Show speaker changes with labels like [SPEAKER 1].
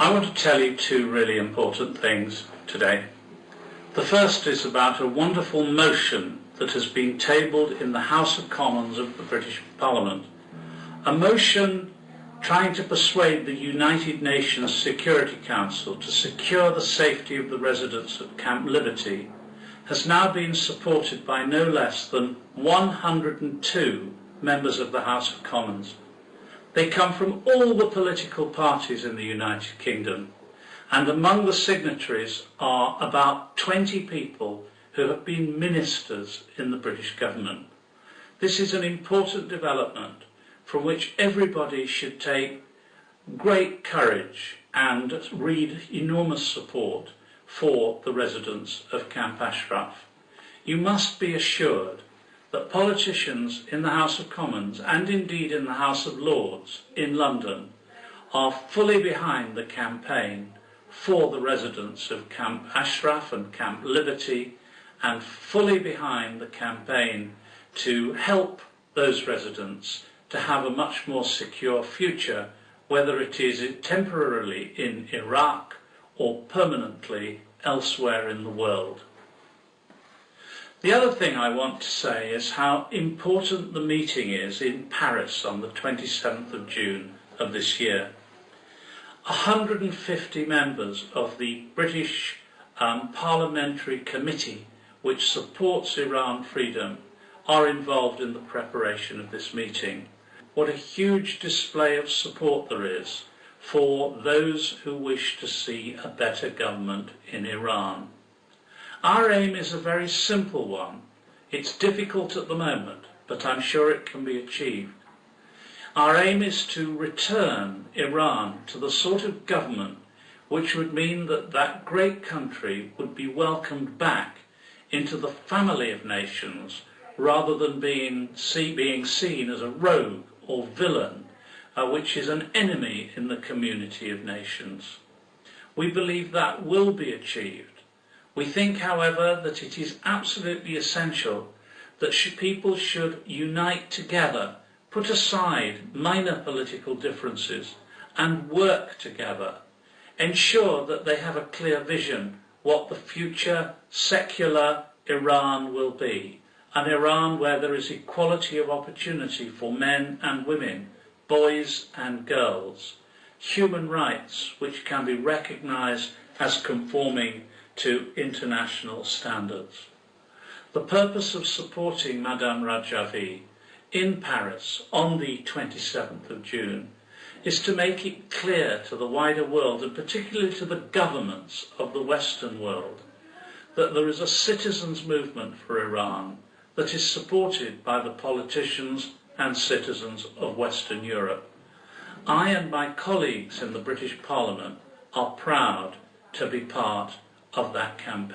[SPEAKER 1] I want to tell you two really important things today. The first is about a wonderful motion that has been tabled in the House of Commons of the British Parliament. A motion trying to persuade the United Nations Security Council to secure the safety of the residents at Camp Liberty has now been supported by no less than 102 members of the House of Commons. They come from all the political parties in the United Kingdom, and among the signatories are about 20 people who have been ministers in the British government. This is an important development from which everybody should take great courage and read enormous support for the residents of Camp Ashraf. You must be assured that politicians in the House of Commons and indeed in the House of Lords in London are fully behind the campaign for the residents of Camp Ashraf and Camp Liberty, and fully behind the campaign to help those residents to have a much more secure future, whether it is temporarily in Iraq or permanently elsewhere in the world. The other thing I want to say is how important the meeting is in Paris on the 27th of June of this year. 150 members of the British Parliamentary Committee, which supports Iran freedom, are involved in the preparation of this meeting. What a huge display of support there is for those who wish to see a better government in Iran. Our aim is a very simple one. It's difficult at the moment, but I'm sure it can be achieved. Our aim is to return Iran to the sort of government which would mean that that great country would be welcomed back into the family of nations rather than being seen as a rogue or villain, which is an enemy in the community of nations. We believe that will be achieved. We think, however, that it is absolutely essential that people should unite together, put aside minor political differences and work together, ensure that they have a clear vision what the future secular Iran will be, an Iran where there is equality of opportunity for men and women, boys and girls, human rights which can be recognized as conforming to international standards. The purpose of supporting Madame Rajavi in Paris on the 27th of June is to make it clear to the wider world, and particularly to the governments of the Western world, that there is a citizens' movement for Iran that is supported by the politicians and citizens of Western Europe. I and my colleagues in the British Parliament are proud to be part of that campaign.